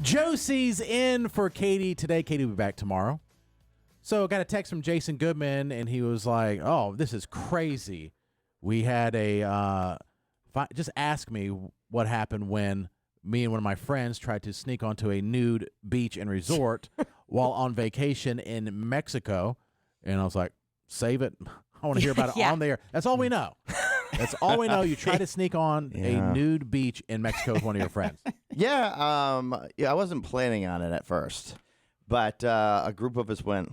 Josie's in for Katie today. Katie will be back tomorrow. So got a text from Jason Goodman, and he was like, "Oh, this is crazy. We had a just ask me what happened when me and one of my friends tried to sneak onto a nude beach and resort while on vacation in Mexico." And I was like, "Save it. I want to hear about it on there." That's all we know. That's all we know. You try to sneak on a nude beach in Mexico with one of your friends. Yeah, I wasn't planning on it at first, but a group of us went.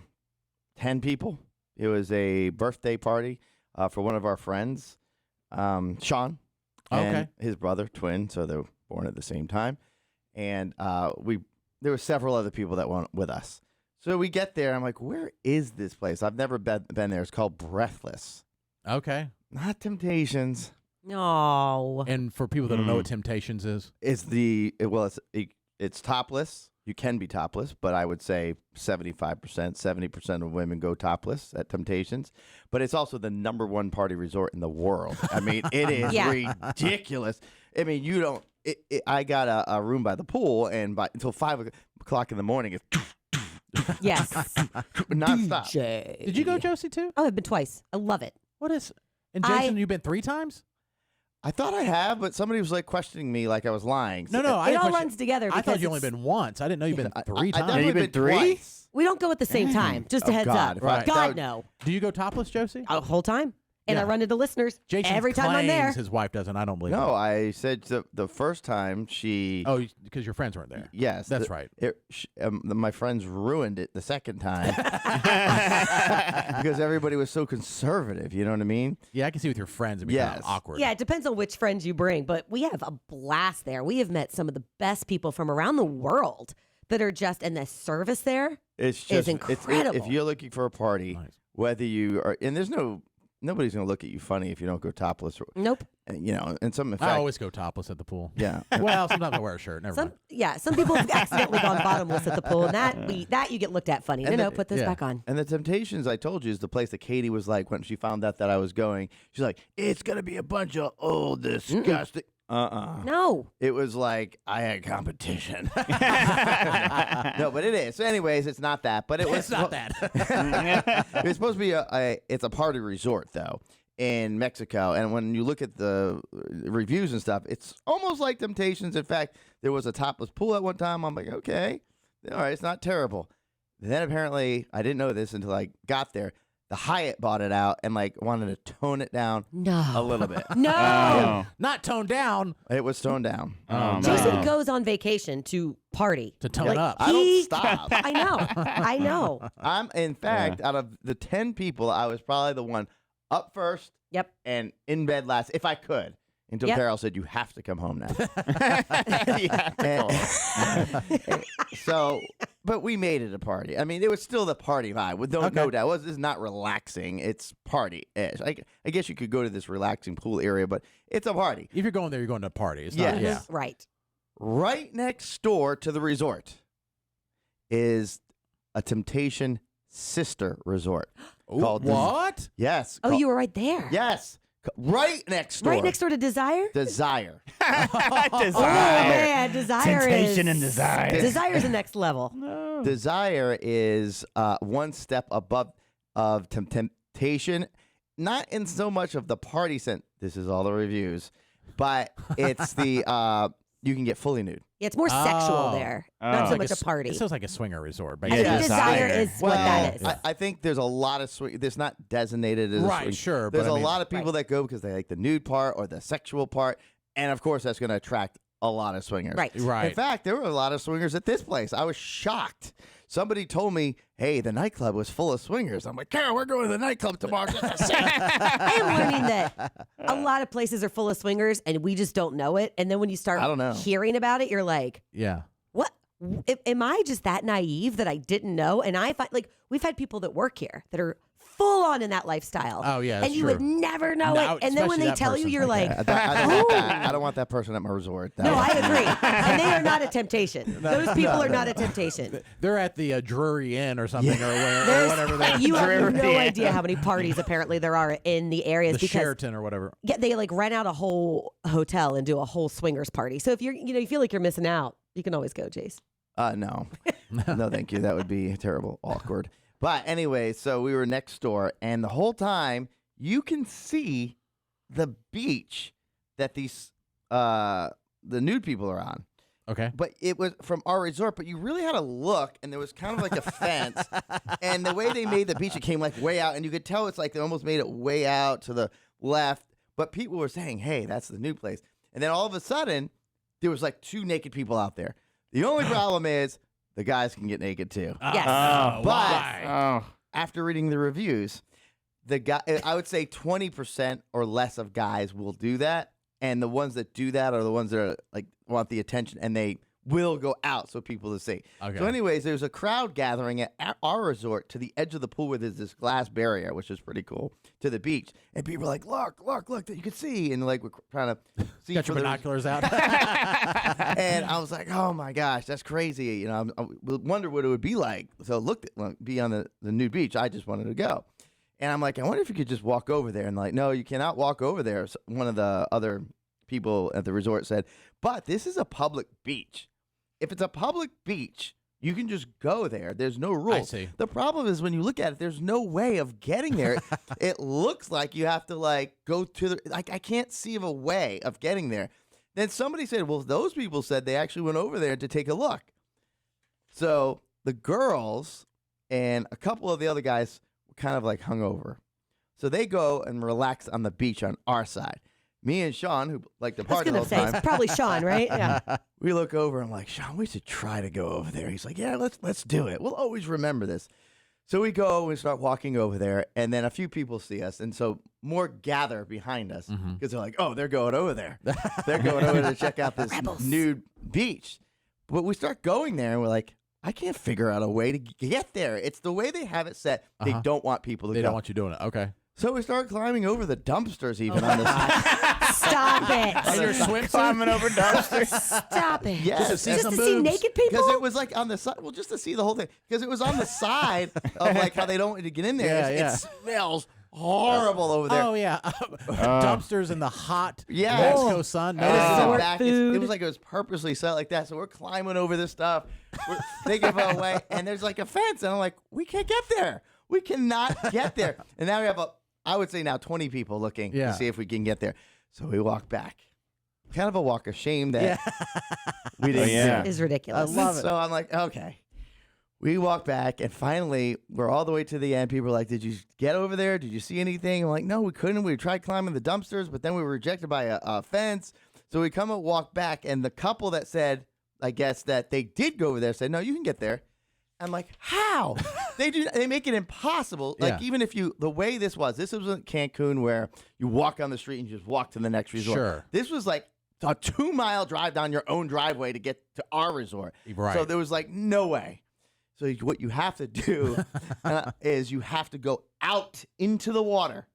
10 people. It was a birthday party for one of our friends, Sean, and his brother, twin, so they were born at the same time. And there were several other people that went with us. So we get there. I'm like, where is this place? I've never been there. It's called Breathless. Okay. Not Temptations. No. And for people that don't know what Temptations is, it's topless. You can be topless, but I would say 75%, 70% of women go topless at Temptations. But it's also the #1 party resort in the world. I mean, it is ridiculous. I mean, you don't. I got a room by the pool, and until 5 o'clock in the morning, it's yes, nonstop. DJ. Did you go, Josie, too? Oh, I've been twice. I love it. What is? And Jason, you've been 3 times? I thought I have, but somebody was like questioning me like I was lying. No, it all runs together. I thought you only been once. I didn't know you've been 3 times. I've been 3? We don't go at the same time. Just a heads God, up. Right. God, no. Do you go topless, Josie? The whole time. And I run into listeners Jason every time I'm there. His wife doesn't. I don't believe No, it. I said the first time she... Oh, because your friends weren't there. Yes. That's right. My friends ruined it the second time because everybody was so conservative. You know what I mean? Yeah, I can see with your friends it'd be kind of awkward. Yeah, it depends on which friends you bring, but we have a blast there. We have met some of the best people from around the world that are just, and the service there is incredible. If you're looking for a party, whether you are, and nobody's going to look at you funny if you don't go topless. Nope. And some. In fact, I always go topless at the pool. Yeah. Well, sometimes I wear a shirt. Never mind. Yeah, some people have accidentally gone bottomless at the pool, and that you get looked at funny. No, put this back on. And the Temptations, I told you, is the place that Katie was like when she found out that I was going. She's like, it's going to be a bunch of old, disgusting. No. It was like I had competition. No, but it is. So anyways, it's not that. But it's not that. It's supposed to be it's a party resort though in Mexico. And when you look at the reviews and stuff, it's almost like Temptations. In fact, there was a topless pool at one time. I'm like, okay, all right, it's not terrible. Then apparently, I didn't know this until I got there. The Hyatt bought it out and like wanted to tone it down a little bit. No. Not toned down. It was toned down. Jason goes on vacation to party. To tone up. I don't stop. I know. In fact, out of the 10 people, I was probably the one up first and in bed last, if I could. Until Carol said, you have to come home now. But we made it a party. I mean, it was still the party vibe. No doubt. This is not relaxing. It's party-ish. I guess you could go to this relaxing pool area, but it's a party. If you're going there, you're going to a party. It's Yes. not, yeah. Right. Right next door to the resort is a Temptation sister resort. Called what? Yes. Oh, you were right there. Yes. Right next door. Right next door to Desire? Desire. Oh, man. Desire Temptation and Desire. Desire's the next level. No. Desire is one step above of Temptation. Not in so much of the party sense. This is all the reviews. But it's the... you can get fully nude. Yeah, it's more sexual there, not so much a party. It sounds like a swinger resort. I think Desire is what that is. I think there's a lot of swing. There's not designated as a swing. Sure. There's but a lot of people that go because they like the nude part or the sexual part, and of course that's going to attract a lot of swingers. Right. In fact, there were a lot of swingers at this place. I was shocked. Somebody told me, hey, the nightclub was full of swingers. I'm like, Carol, we're going to the nightclub tomorrow. I am learning that a lot of places are full of swingers, and we just don't know it. And then when you start hearing about it, you're like, yeah. What? Am I just that naive that I didn't know? And I find, like, we've had people that work here that are full on in that lifestyle. Oh, yeah, that's and you true. would never know it. And then when they tell you, you're like, I don't want that person at my resort. No, I agree. And they are not a temptation. Those people are not a temptation. They're at the Drury Inn or something or whatever. You have no idea how many parties apparently there are in the areas. The Sheraton or whatever. Yeah, they like rent out a whole hotel and do a whole swingers party. So if you feel like you're missing out, you can always go, Jace. No. No, thank you. That would be terrible, awkward. But anyway, so we were next door, and the whole time you can see the beach that these the nude people are on. Okay. But it was from our resort, but you really had to look, and there was kind of like a fence. And the way they made the beach, it came like way out, and you could tell it's like they almost made it way out to the left. But people were saying, hey, that's the new place. And then all of a sudden, there was like 2 naked people out there. The only problem is the guys can get naked too. Yes. But after reading the reviews, I would say 20% or less of guys will do that. And the ones that do that are the ones that are like want the attention, and they will go out so people to see. Okay. So anyways, there's a crowd gathering at our resort to the edge of the pool where there's this glass barrier, which is pretty cool, to the beach. And people are like, look, that you can see. And like we're trying to see. Got your binoculars out. And I was like, oh my gosh, that's crazy. You know, I wonder what it would be like. So be on the nude beach. I just wanted to go. And I'm like, I wonder if you could just walk over there. And like, no, you cannot walk over there. So one of the other people at the resort said, but this is a public beach. If it's a public beach, you can just go there. There's no rules. I see. The problem is when you look at it, there's no way of getting there. It looks like you have to like go to I can't see of a way of getting there. Then somebody said, well, those people said they actually went over there to take a look. So the girls and a couple of the other guys kind of like hungover. So they go and relax on the beach on our side. Me and Sean, who like to party all the time. It's probably Sean, right? Yeah. We look over and I'm like, Sean, we should try to go over there. He's like, yeah, let's do it. We'll always remember this. So we go and we start walking over there, and then a few people see us, and so more gather behind us because they're like, oh, they're going over there. They're going over to check out this nude beach. But we start going there, and we're like, I can't figure out a way to get there. It's the way they have it set. They don't want people to go. They don't want you doing it. Okay. So we start climbing over the dumpsters even on this. Stop it. And your swimsuit? Climbing over dumpsters. Stop it. Yes. Just to see Just some to see boobs? naked people? Because it was like on the side. Well, just to see the whole thing. Because it was on the side of like how they don't want you to get in there. Yeah, It smells horrible over there. Oh, yeah. Dumpsters in the hot Yes. Mexico sun. No, And this is Resort the back. food. It was like it was purposely set like that. So we're climbing over this stuff. They give it away, and there's like a fence, and I'm like, we can't get there. We cannot get there. And now we have I would say now 20 people looking to see if we can get there. So we walk back. Kind of a walk of shame that we didn't It do. is ridiculous. I love it. So I'm like, okay. We walk back, and finally, we're all the way to the end. People are like, did you get over there? Did you see anything? I'm like, no, we couldn't. We tried climbing the dumpsters, but then we were rejected by a fence. So we come and walk back, and the couple that said, I guess, that they did go over there said, no, you can get there. I'm like, how? They make it impossible. Like, even if the way this was in Cancun where you walk on the street and you just walk to the next resort. Sure. This was like a 2-mile drive down your own driveway to get to our resort. Right. So there was like no way. So what you have to do is you have to go out into the water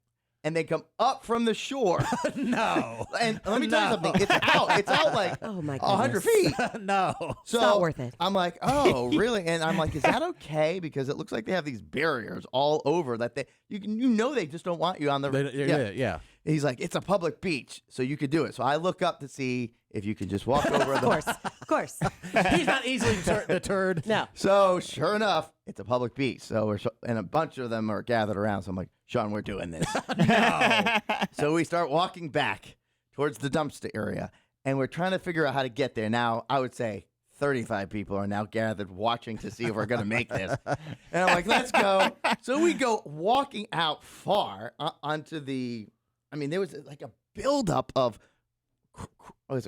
and they come up from the shore. No. And let me tell you something. It's out. It's out like Oh, my 100 goodness. feet. No. So It's not worth it. I'm like, oh, really? And I'm like, is that okay? Because it looks like they have these barriers all over that they just don't want you on the Yeah. He's like, it's a public beach, so you could do it. So I look up to see if you could just walk over. Of course. He's not easily deterred. No. So sure enough, it's a public beach. So and a bunch of them are gathered around. So I'm like, Sean, we're doing this. No. So we start walking back towards the dumpster area, and we're trying to figure out how to get there. Now, I would say 35 people are now gathered watching to see if we're going to make this. And I'm like, let's go. So we go walking out far onto there was like a buildup of,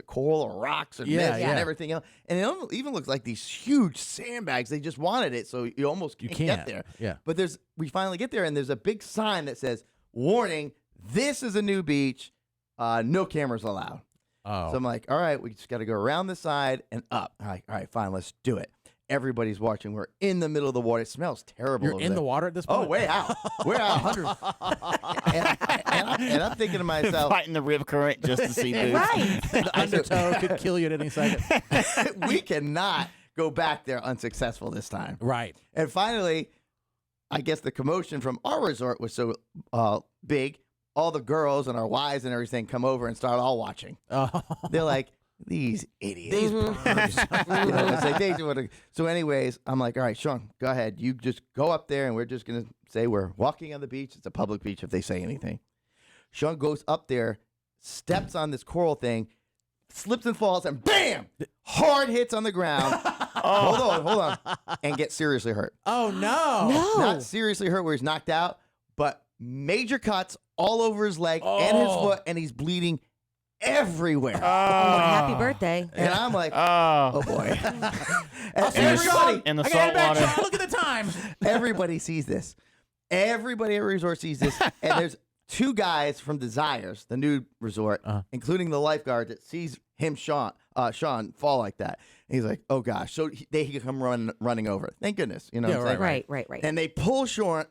coral or rocks and mist and everything else. And it even looks like these huge sandbags. They just wanted it, so you almost can't get there. Yeah. But we finally get there, and there's a big sign that says, warning, this is a new beach. No cameras allowed. Oh. So I'm like, all right, we just got to go around the side and up. All right, fine, let's do it. Everybody's watching. We're in the middle of the water. It smells terrible. You're in the water at this point? Oh, way out. We're out 100. and I'm thinking to myself, Fighting the rip current just to see dudes. Right. The undertow could kill you at any second. we cannot go back there unsuccessful this time. Right. And finally, I guess the commotion from our resort was so big, all the girls and our wives and everything come over and start all watching. Oh. They're like, these idiots. These pervs. You know, it's like they do it. So anyways, I'm like, all right, Sean, go ahead. You just go up there, and we're just going to say we're walking on the beach. It's a public beach if they say anything. Sean goes up there, steps on this coral thing, slips and falls, and bam! Hard hits on the ground. Hold on. And gets seriously hurt. Oh, no. Not seriously hurt where he's knocked out, but major cuts all over his leg and his foot, and he's bleeding everywhere. Happy birthday. And I'm like, oh boy. And everybody in the I salt got it back, water. Sean. Look at the time. everybody sees this. Everybody at the resort sees this. And there's two guys from Desires, the nude resort, including the lifeguard that sees him, Sean fall like that. And he's like, oh gosh. So they come running over. Thank goodness. You know what I'm saying? Right. And they pull Sean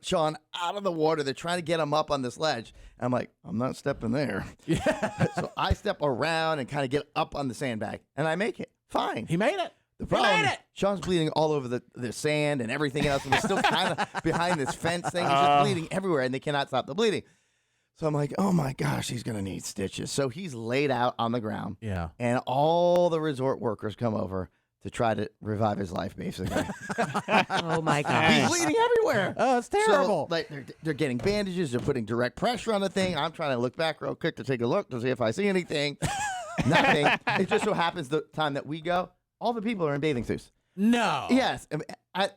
out of the water. They're trying to get him up on this ledge. I'm like, I'm not stepping there. Yeah. So I step around and kind of get up on the sandbag, and I make it. Fine. He made it. The problem, Sean's bleeding all over the sand and everything else, and we're still kind of behind this fence thing. He's just bleeding everywhere, and they cannot stop the bleeding. So I'm like, oh my gosh, he's going to need stitches. So he's laid out on the ground. Yeah. And all the resort workers come over to try to revive his life, basically. Oh my gosh. He's bleeding everywhere. Oh, it's terrible. So, like, they're getting bandages. They're putting direct pressure on the thing. I'm trying to look back real quick to take a look to see if I see anything. Nothing. It just so happens the time that we go, all the people are in bathing suits. No. Yes.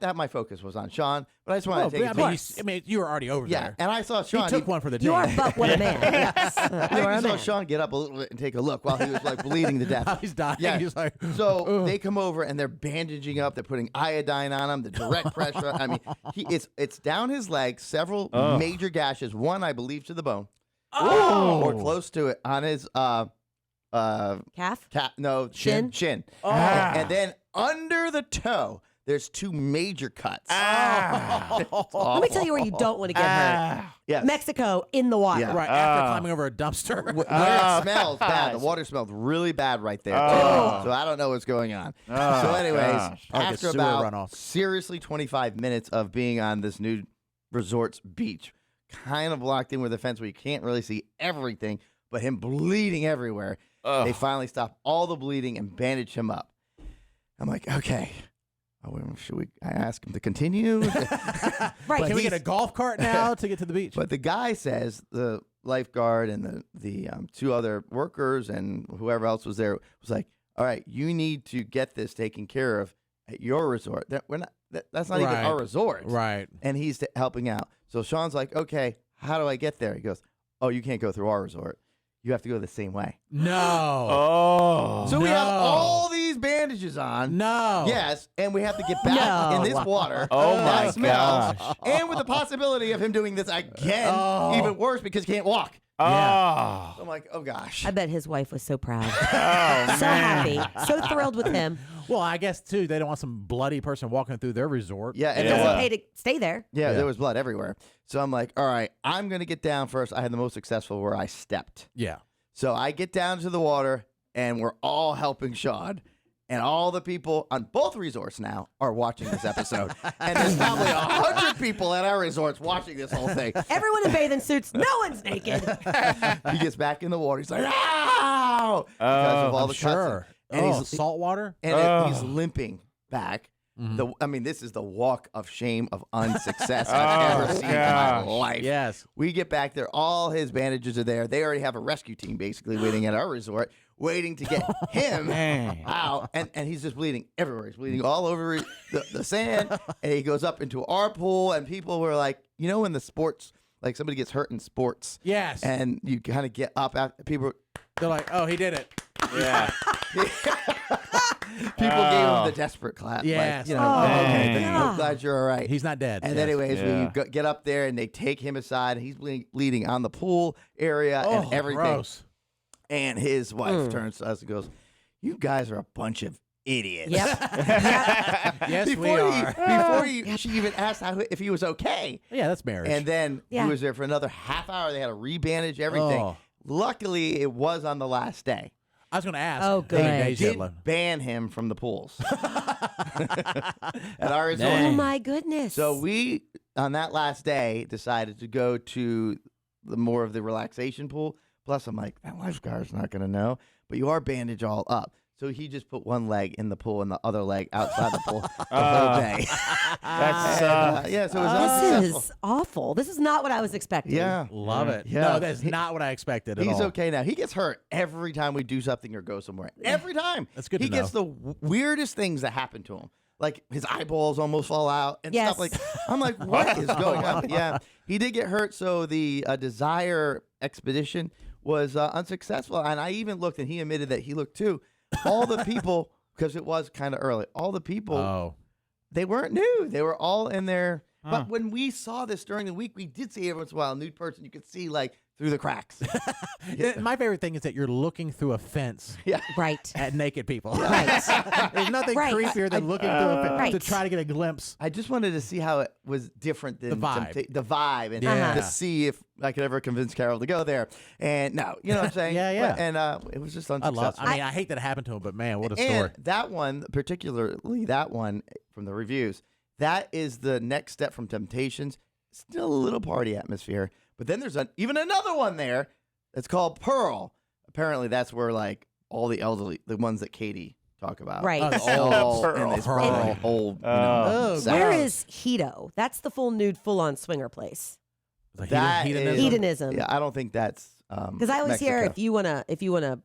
That my focus was on Sean, but I just wanted to take I mean, you were already over there. And I saw Sean. He took one for the team. You are but what a man. Yes. I saw Sean get up a little bit and take a look while he was like bleeding to death. He's dying. Yeah. He's like, so they come over and they're bandaging up. They're putting iodine on him, the direct pressure. I mean, it's down his leg, several major gashes. One, I believe, to the bone, or close to it on his Calf? no, Shin? Shin. And then under the toe, there's two major cuts. Let me tell you where you don't want to get hurt. Yes. Mexico in the water. Yeah. right after climbing over a dumpster. Where it smells bad. The water smells really bad right there. So I don't know what's going on. So anyways, gosh. Like a after sewer about runoff. seriously 25 minutes of being on this new resort's beach, kind of locked in with a fence where you can't really see everything, but him bleeding everywhere, they finally stop all the bleeding and bandage him up. I'm like, okay. Should I ask him to continue? Right. Can we get a golf cart now to get to the beach? But the guy says, the lifeguard and the two other workers and whoever else was there was like, all right, you need to get this taken care of at your resort. That's not even our resort. Right. And he's helping out. So Sean's like, okay, how do I get there? He goes, oh, you can't go through our resort. You have to go the same way. No. So we have all these bandages on. No. Yes, and we have to get back in this water. Oh that my smells, gosh. and with the possibility of him doing this again, even worse because he can't walk. Yeah. So I'm like, oh gosh. I bet his wife was so proud. Oh, So happy. So thrilled with him. Well, I guess, too, they don't want some bloody person walking through their resort. Yeah, and Doesn't pay to stay there. yeah, there was blood everywhere. So I'm like, all right, I'm gonna get down first. I had the most successful where I stepped. Yeah. So I get down to the water, and we're all helping Sean. And all the people on both resorts now are watching this episode. And there's probably 100 people at our resorts watching this whole thing. Everyone in bathing suits. No one's naked. He gets back in the water. He's like, ow! Because of all the cuts. Sure. And he's salt water? And he's limping back. This is the walk of shame of unsuccess I've ever seen in my life. Yes. We get back there. All his bandages are there. They already have a rescue team basically waiting at our resort, waiting to get him out. And he's just bleeding everywhere. He's bleeding all over the sand. And he goes up into our pool. And people were like, you know, when the sports, like somebody gets hurt in sports. Yes. And you kind of get up after people. They're like, oh, he did it. Yeah. People gave him the desperate clap. Yes. Like, okay, I'm glad you're all right. He's not dead. And Yes. anyways, we get up there and they take him aside. And he's bleeding on the pool area and everything. Gross. And his wife turns to us and goes, "You guys are a bunch of idiots." Yep. Yes, we are. She even asked if he was okay. Yeah, that's marriage. And then Yeah. he was there for another half hour. They had to rebandage everything. Oh. Luckily, it was on the last day. I was going to ask. Oh, good. how many days you had Did left? ban him from the pools at our resort. Oh, my goodness. So we, on that last day, decided to go to the more of the relaxation pool. Plus, I'm like, that lifeguard's not going to know. But you are bandaged all up. So he just put one leg in the pool and the other leg outside the pool the whole day. That's Yeah, so it was unsuccessful. This is awful. This is not what I was expecting. Yeah. Love it. Yeah. No, that's not what I expected at all. He's okay now. He gets hurt every time we do something or go somewhere. Every time. That's good He to know. gets the weirdest things that happen to him. Like his eyeballs almost fall out and Yes. stuff like I'm like, what is going on? Yeah. He did get hurt, so the Desire expedition was unsuccessful. And I even looked, and he admitted that he looked too. All the people, because it was kind of early, all the people, they weren't nude. They were all in there. But when we saw this during the week, we did see every once in a while a nude person. You could see like through the cracks. My favorite thing is that you're looking through a fence Right. at naked people. Right. There's nothing Right. creepier than looking through a fence Right. to try to get a glimpse. I just wanted to see how it was different than The vibe. the vibe, and Yeah. to see if I could ever convince Carol to go there. And no, you know what I'm saying? Yeah. And it was just I unsuccessful. I hate that it happened to him, but man, what a and story. that one, particularly that one from the reviews, that is the next step from Temptations. Still a little party atmosphere, but then there's even another one there that's called Pearl. Apparently, that's where like all the elderly, the ones that Katie talk about, Right. all in Pearl. this Pearl. old, Oh, South. Where is Hito? That's the full nude, full on swinger place. The that hedonism? is- Hedonism. Yeah, I don't think that's Because I always hear Mexico. if you wanna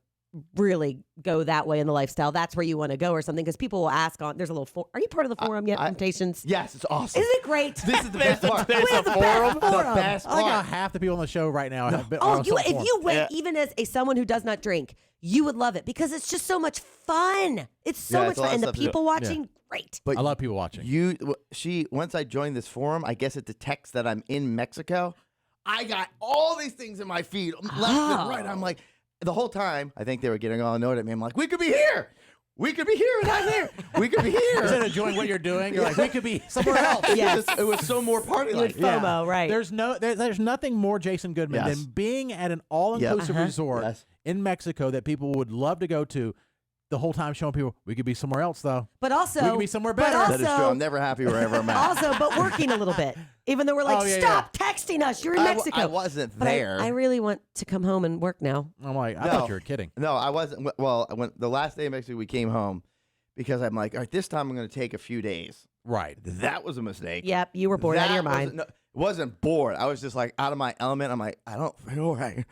really go that way in the lifestyle, that's where you want to go or something. Because people will ask on. There's a little. Are you part of the forum yet? Temptations. Yes, it's awesome. Isn't it great? This is the best part. There's We're a the forum? best The forum. best I like how part. half the people on the show right now have been Oh, on you some if form. you went, Yeah. even as someone who does not drink, you would love it because it's just so much fun. It's so Yeah, much it's a lot fun, of and the stuff to do. people watching, great. But I love people watching. once I joined this forum, I guess it detects that I'm in Mexico. I got all these things in my feed, left and right. I'm like, the whole time, I think they were getting all annoyed at me. I'm like, we could be here. We could be here and not here. We could be Instead here. of enjoying what you're doing, you're like, we could be somewhere else. Yes. It was so more party-like. Good FOMO, right. There's nothing more Jason Goodman Yes. than being at an all-inclusive resort Yes. in Mexico that people would love to go to. The whole time showing people we could be somewhere else though. But also, We could be somewhere but better. That is true. also- I'm never happy wherever I'm at. Also, but working a little bit. Even though we're like, Oh, yeah, stop texting us. You're in Mexico. I wasn't But there. I really want to come home and work now. I'm like, I No. thought you were kidding. No, I wasn't. Well, when the last day in Mexico, we came home because I'm like, all right, this time I'm going to take a few days. Right. That was a mistake. Yep, you were bored out of your mind. It wasn't bored. I was just like out of my element. I'm like, I don't feel right.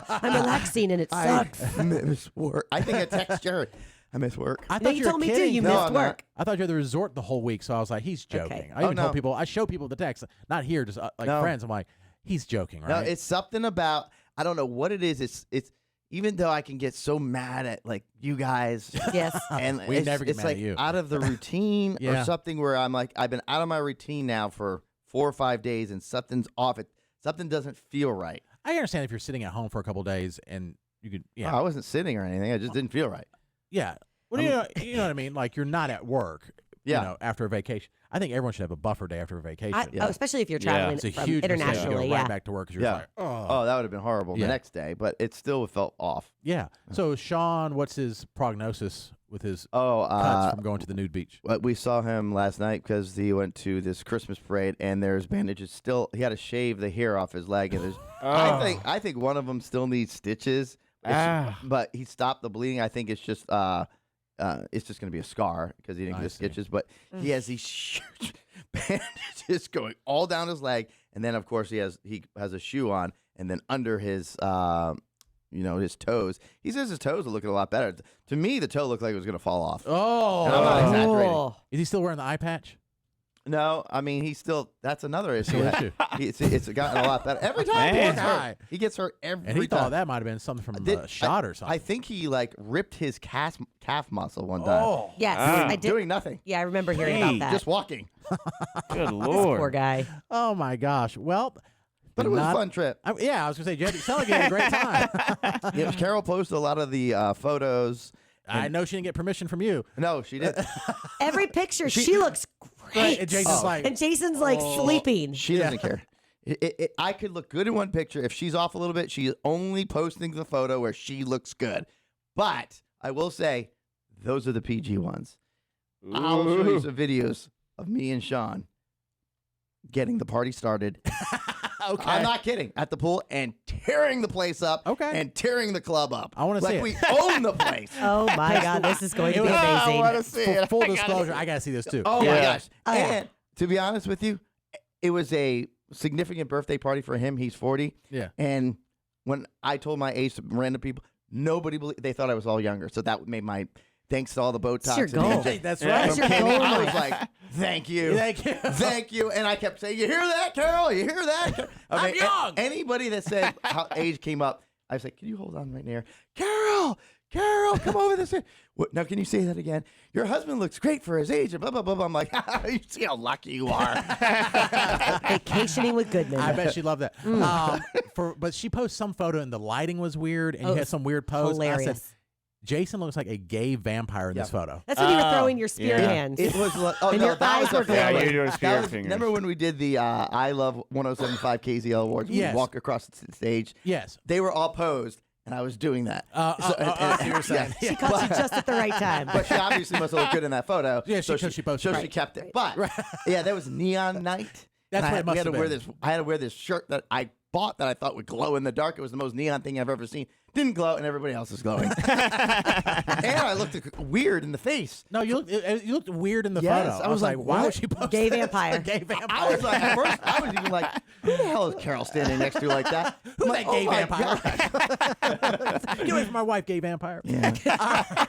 I'm relaxing and it sucks. I miss work. I think I text Jared. I miss work. I No, thought you you were told me too. kidding. You No, missed I'm not. work. I thought you were at the resort the whole week, so I was like, he's joking. Okay. I even no. told people, I show people the text, not here, just like No. friends. I'm like, he's joking, right? No, it's something about I don't know what it is. It's even though I can get so mad at like you guys. Yes. And We it's, never get it's mad like at you. out of the routine Yeah. or something where I'm like I've been out of my routine now for 4 or 5 days and something's off. Something doesn't feel right. I understand if you're sitting at home for a couple days and you could, Oh, I wasn't sitting or anything. I just didn't feel right. yeah. Well, you know what I mean? Like you're not at work, Yeah. you know, after a vacation. I think everyone should have a buffer day after a vacation. Yeah. Especially if you're Yeah. traveling It's a from huge mistake to internationally. go Yeah. right back to work because you're Yeah. like, oh. Oh, that would have been horrible Yeah. the next day, but it still felt off. Yeah. So Sean, what's his prognosis with his Oh, cuts from going to the nude beach? we saw him last night because he went to this Christmas parade, and there's bandages still. He had to shave the hair off his leg, and there's. I think one of them still needs stitches, but he stopped the bleeding. I think it's just going to be a scar because he didn't I get see. stitches. But he has these huge bandages going all down his leg, and then of course he has a shoe on, and then under his his toes. He says his toes are looking a lot better. To me, the toe looked like it was going to fall off. Oh. And I'm not exaggerating. Oh. Is he still wearing the eye patch? No, I mean he's still. That's another issue. Issue. It's gotten a lot better every time. He Man. gets hurt. He gets hurt every And he time. thought that might have been something from a shot or something. I think he like ripped his calf muscle one time. Oh. Yes, Ah. I did. Doing nothing, Yeah, I remember hearing Hey, about that. just walking. Good This Lord. poor guy. Oh my gosh. Well, But did it was not- a fun trip. Yeah, I was gonna say, Jed, it sounded like you had a great time. Yeah, Carol posted a lot of the photos. I know she didn't get permission from you. No, she didn't. Every picture, she looks great. And Jason's like, And Jason's like sleeping. She doesn't care. I could look good in one picture. If she's off a little bit, she's only posting the photo where she looks good. But I will say, those are the PG ones. I'll show you some videos of me and Sean getting the party started Okay. I'm not kidding. At the pool and tearing the place up. Okay. And tearing the club up. I wanna see it. we own the place. Oh my God, this is going to be I amazing. want to see For it. full disclosure, I got to see this too. Oh my gosh. Oh, yeah. And to be honest with you, it was a significant birthday party for him. He's 40. Yeah. And when I told my age to random people, nobody believed. They thought I was all younger. So that made my thanks to all the Botox. your and goal. the Hey, inject- that's from right. That's your Kimmy, goal. I was like, thank you. Thank you. Thank you. And I kept saying, you hear that, Carol? You hear that? Carol?" I I'm young. Anybody that said how age came up, I was like, can you hold on right there? Carol, come over this way. What, now, can you say that again? Your husband looks great for his age. And blah, blah, blah, blah. I'm like, you see how lucky you are. Vacationing with Goodman. I bet she loved that. But she posted some photo and the lighting was weird and you had some weird pose. Hilarious. I said, Jason looks like a gay vampire in this photo. That's when you were throwing your spear hands. It was like, oh, And no, your that eyes was were a glowing. Yeah, you're doing That spear was- fingers. remember when we did the I Love 1075 KZL Awards? Yes. We walk across the stage. Yes. They were all posed, and I was doing that. You're saying. She caught you just at the right time. But she obviously must have looked good in that photo. Yeah, so she posted So it. she kept it. But yeah, that was neon night. That's And what it must we had have to wear been. this. I had to wear this shirt that I bought that I thought would glow in the dark. It was the most neon thing I've ever seen. Didn't glow, and everybody else is glowing. And I looked weird in the face. No, you looked weird in the Yes, photo. I was like, why would what? she post Gay this? vampire. Gay vampire. I was like, at first, I was even like, who the hell is Carol standing next to like that? Who's I'm that like, gay oh my vampire? God. Get away from my wife, gay vampire. Yeah.